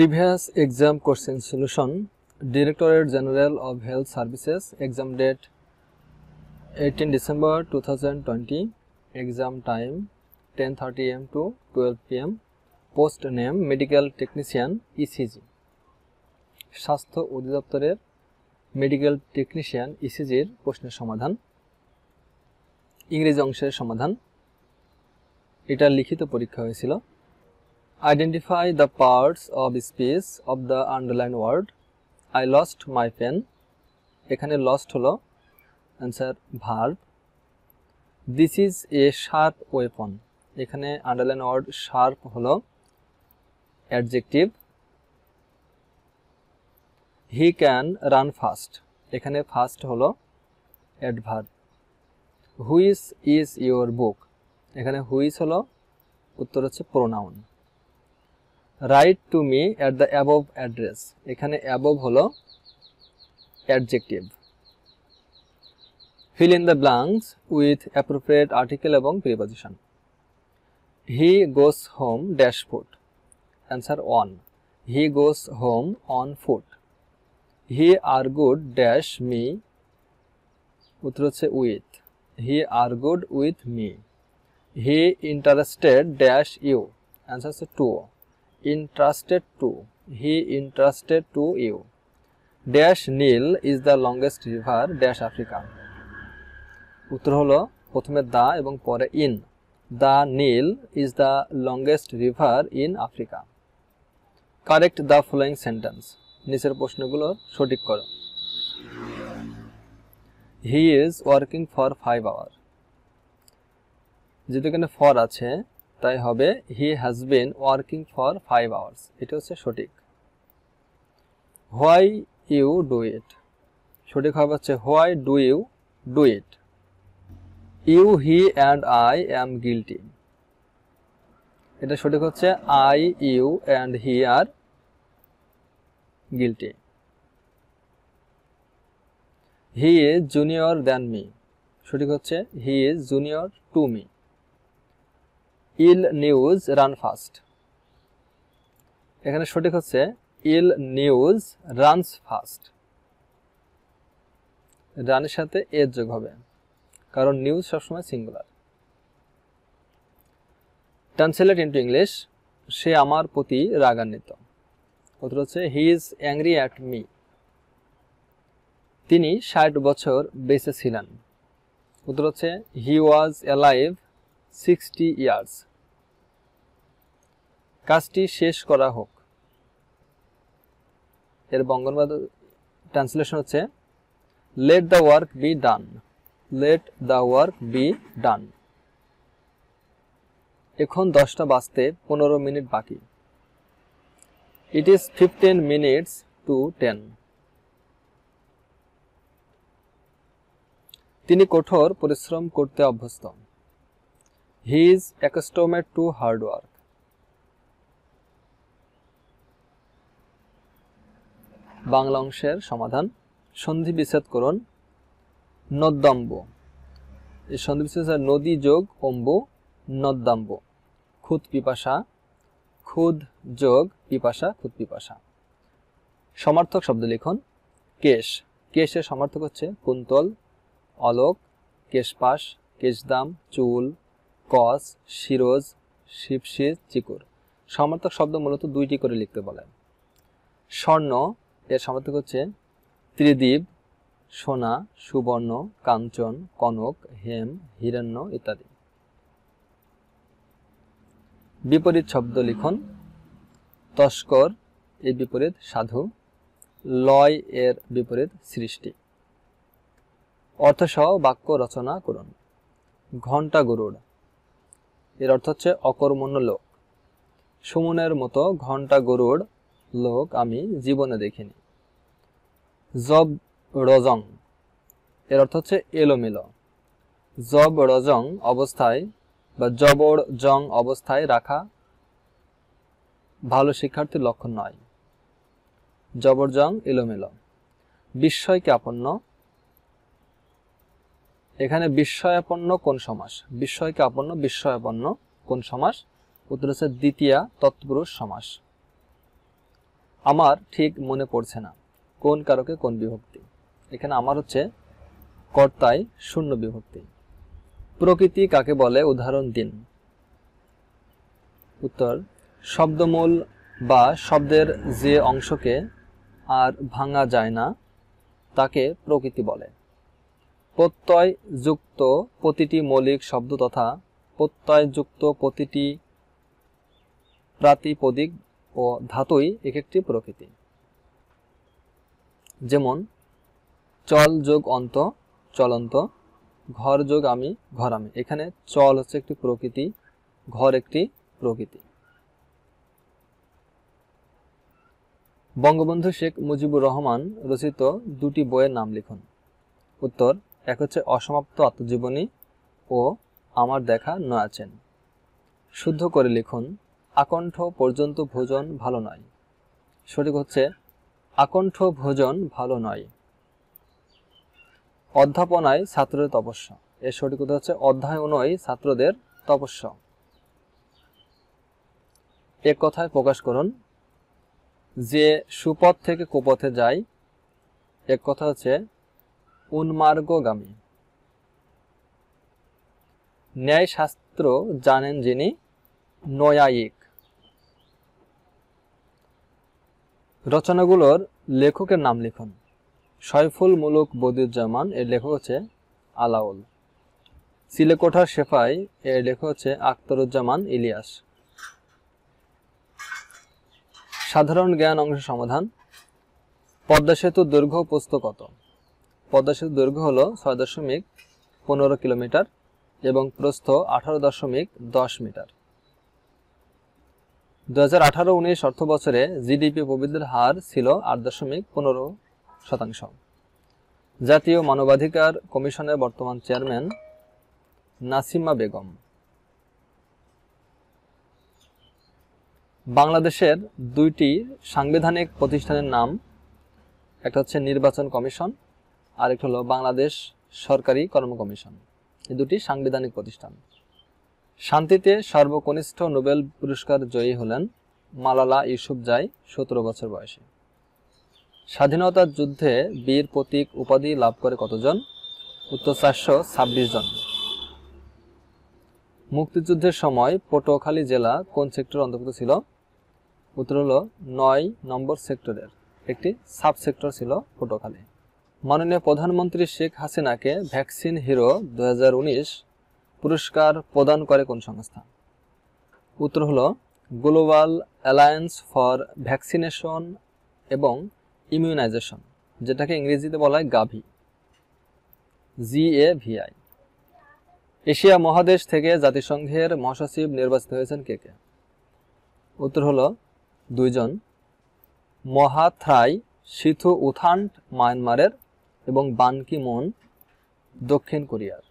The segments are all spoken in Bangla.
Previous exam question solution. Directorate General of Health Services. Exam date 18 December 2020. Exam time 10:30 am to 12 pm. Post name Medical Technician ECG. স্বাস্থ্য অধিদপ্তরের মেডিকেল টেকনিশিয়ান ইসিজির প্রশ্নের সমাধান, ইংরেজি অংশের সমাধান। এটা লিখিত পরীক্ষা হয়েছিল। Identify the parts of speech of the underlined word. I lost my pen. এখানে lost হলো answer verb. This is a sharp weapon. এখানে underlined word sharp হলো adjective. He can run fast. এখানে fast হলো adverb. Which is your book? এখানে which হলো উত্তর হচ্ছে pronoun. Write to me at the above address. এখানে above হলো adjective. Fill in the blanks with appropriate article এবং preposition. He goes home dash foot. Answer on. He goes home on foot. He argued dash me. উত্তর হচ্ছে with. He argued with me. He interested dash you. Answer হচ্ছে to. Interested to. He interested to you. Dash Nile is the longest river dash Africa. উত্তর হলো প্রথমে দা এবং পরে in. The Nile is the longest river in Africa. Correct the following sentence. নিচের প্রশ্নগুলো সঠিক করো। He is working for 5 hours. যেহেতু এখানে for আছে তাই হবে he has been working for 5 hours. এটা হচ্ছে সঠিক। Why you do it? সঠিক হবে হচ্ছে why do you do it? You, he and I am guilty. এটা সঠিক হচ্ছে I, you and he are guilty. He is junior than me. সঠিক হচ্ছে he is junior to me. Ill news run fast. এখানে সঠিক হচ্ছে ill news runs fast. রানের সাথে এর যোগ হবে কারণ নিউজ সবসময় সিঙ্গুলার। Translate into English. সে আমার প্রতি রাগান্বিত। উত্তর হচ্ছে he is angry at me. তিনি 60 বছর বেঁচে ছিলেন। উত্তর হচ্ছে হি ওয়াজ অ্যালাইভ 60 ইয়ার্স। কাজটি শেষ করা হোক। এর বঙ্গানুবাদ ট্রান্সলেশন হচ্ছে let the work be done. Let the work be done. এখন 10টা বাজতে 15 মিনিট বাকি। It is 15 minutes to 10. তিনি কঠোর পরিশ্রম করতে অভ্যস্ত। He is accustomed to hard work. Bangla অংশের সমাধান। সন্ধি বিচ্ছেদ করুন। নদ্যাম্ব। এই সন্ধি বিচ্ছেদ নদী যোগ অম্বু নদ্যাম্ব। খুদ পিপাসা খুদ যোগ পিপাসা খুদ পিপাসা। সমার্থক শব্দ লিখুন। কেশ। কেশের সমার্থক হচ্ছে কুন্তল, অলোক, কেশপাশ, কেশদাম, চুল, কস, শিরোজ, শিবশির, চিকুর। সমার্থক শব্দ মূলত 2টি করে লিখতে বলেন। স্বর্ণ এর সমার্থক হচ্ছে ত্রিদীপ, সোনা, সুবর্ণ, কাঞ্চন, কনক, হেম, হিরণ্য ইত্যাদি। বিপরীত শব্দ লিখুন। তস্কর এর বিপরীত সাধু। লয় এর বিপরীত সৃষ্টি। অর্থসহ বাক্য রচনা করুন। ঘণ্টা গরুড় এর অর্থ হচ্ছে অকর্মণ্য লোক। সুমনের মতো ঘণ্টা গরুড় লোক আমি জীবনে দেখিনি। জব রজং এর অর্থ হচ্ছে এলোমেলো। জব রজং অবস্থায় বা জবর জং অবস্থায় রাখা ভালো শিক্ষার্থীর লক্ষণ নয়। জবর জং এলোমেলো। বিস্ময়জ্ঞাপন্য। এখানে বিস্ময়াপন্ন কোন সমাস? বিস্ময়জ্ঞাপন্য বিস্ময়াপন্ন কোন সমাস? উত্তর হচ্ছে দ্বিতীয়া তৎপুরুষ সমাস। আমার ঠিক মনে পড়ছে না। কোন কারকে কোন বিভক্তি? এখানে আমার হচ্ছে কর্তায় শূন্য বিভক্তি। প্রকৃতি কাকে বলে উদাহরণ দিন। উত্তর, শব্দমূল বা শব্দের যে অংশকে আর ভাঙা যায় না তাকে প্রকৃতি বলে। প্রত্যয় যুক্ত প্রতিটি মৌলিক শব্দ তথা প্রত্যয় যুক্ত প্রতিটি প্রাতিপদিক ও ধাতুই এক একটি প্রকৃতি। যেমন চল যোগ অন্ত চলন্ত, ঘর যোগ আমি ঘরামি। এখানে চল হচ্ছে একটি প্রকৃতি, ঘর একটি প্রকৃতি। বঙ্গবন্ধু শেখ মুজিবুর রহমান রচিত দুটি বইয়ের নাম লিখুন। উত্তর, এক হচ্ছে অসমাপ্ত আত্মজীবনী ও আমার দেখা নয়াচেন। শুদ্ধ করে লিখুন, আকণ্ঠ পর্যন্ত ভোজন ভালো নয়। সঠিক হচ্ছে আকণ্ঠ ভোজন ভালো নয়। অধ্যাপনায় ছাত্রদের তপস্যা। এর সঠিক উত্তর হচ্ছে অধ্যয়নই ছাত্রদের তপস্যা। এক কথায় প্রকাশ করুন, যে সুপথ থেকে কুপথে যায়, এক কথা হচ্ছে উন্মার্গগামী। ন্যায় শাস্ত্র জানেন যিনি নয়ায়িক। রচনাগুলোর লেখকের নাম লিখুন। সয়ফুল মুলুক বদিউজ্জামান, এর লেখক হচ্ছে আলাউল। চিলেকোঠার সেফাই, এর লেখক হচ্ছে আখতারুজ্জামান ইলিয়াস। সাধারণ জ্ঞান অংশ সমাধান। পদ্মা সেতুর দৈর্ঘ্য প্রস্থ কত? পদ্মা সেতুর দৈর্ঘ্য হলো 6.15 কিলোমিটার এবং প্রস্থ 18.10 মিটার। 2018-19 অর্থ বছরে জিডিপি প্রবৃদ্ধির হার ছিল 8.15%। জাতীয় মানবাধিকার কমিশনের বর্তমান চেয়ারম্যান নাসিমা বেগম। বাংলাদেশের দুইটি সাংবিধানিক প্রতিষ্ঠানের নাম, একটা হচ্ছে নির্বাচন কমিশন আর একটা হলো বাংলাদেশ সরকারি কর্ম কমিশন। এই দুটি সাংবিধানিক প্রতিষ্ঠান। শান্তিতে সর্বকনিষ্ঠ নোবেল পুরস্কার জয়ী হলেন মালালা ইউসুফজাই, 17 বছর বয়সে। স্বাধীনতার যুদ্ধে বীর প্রতীক উপাধি লাভ করে কতজন? উত্তর 426 জন। মুক্তিযুদ্ধের সময় পটুয়াখালী জেলা কোন সেক্টরের অন্তর্ভুক্ত ছিল? উত্তর হলো 9 নম্বর সেক্টরের একটি সাব সেক্টর ছিল পটুয়াখালী। মাননীয় প্রধানমন্ত্রী শেখ হাসিনাকে ভ্যাকসিন হিরো 2019 পুরস্কার প্রদান করে কোন সংস্থা? উত্তর হলো গ্লোবাল অ্যালায়েন্স ফর ভ্যাকসিনেশন এবং ইমিউনাইজেশন, যেটাকে ইংরেজিতে বলা হয় গাভি, GAVI। এশিয়া মহাদেশ থেকে জাতিসংঘের মহাসচিব নির্বাচিত হয়েছেন কে কে? উত্তর হলো 2 জন, মহাথ্রাই সিথুউথান্ট মায়ানমারের এবং বান কি মুন দক্ষিণ কোরিয়ার।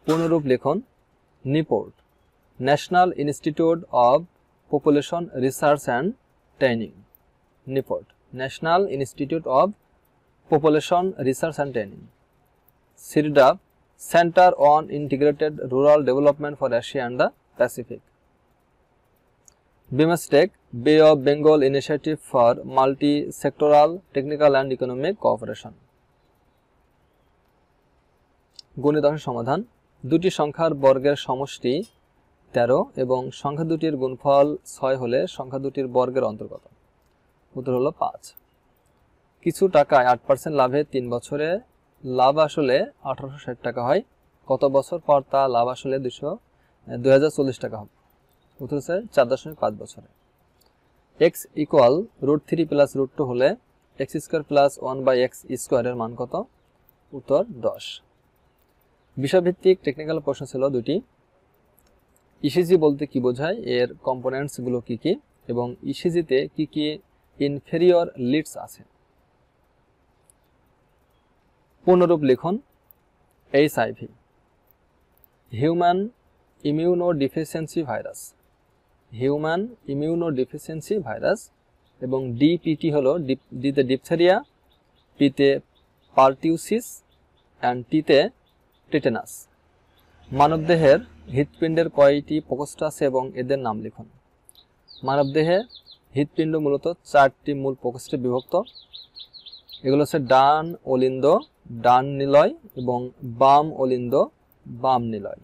পুনরূপ লিখন, NIPORT, national institute of population research and training. NIPORT, national institute of population research and training. CIRDAP, centre on integrated rural development for Asia and the Pacific. BIMSTEC, bay of Bengal initiative for multi sectoral technical and economic cooperation. গণিত অংশ সমাধান। দুটি সংখ্যার বর্গের সমষ্টি 13 এবং সংখ্যা দুটির গুণফল 6 হলে সংখ্যা দুটির বর্গের অন্তর্গত। উত্তর হলো 5। কিছু টাকায় 8% লাভে 3 বছরে লাভ আসলে 1860 টাকা হয়, কত বছর পর তা লাভ আসলে 2040 টাকা হবে? উত্তর হচ্ছে 4.5 বছরে। x ইকুয়াল √3 প্লাস √2 হলে x² প্লাস 1/x² এর মান কত? উত্তর 10। বিষয়ভিত্তিক টেকনিক্যাল প্রশ্ন ছিল দুটি। ইসিজি বলতে কি বোঝায়, এর কম্পোনেন্টস গুলো কি কি এবং ইসিজিতে কি কি ইনফেরিয়র লিডস আছে। পুনরূপ লিখন, HIV human immunodeficiency virus, human immunodeficiency virus, এবং DPT হলো ডিতে ডিপথেরিয়া, পিতে পারটিউসিস অ্যান্ড টিতে টিটেনাস। মানবদেহের হৃৎপিণ্ডের কয়টি প্রকোষ্ঠ আছে এবং এদের নাম লিখুন। মানবদেহে হৃৎপিণ্ড মূলত 4টি মূল প্রকোষ্ঠে বিভক্ত। এগুলো হচ্ছে ডান অলিন্দ, ডান নিলয় এবং বাম অলিন্দ, বাম নিলয়।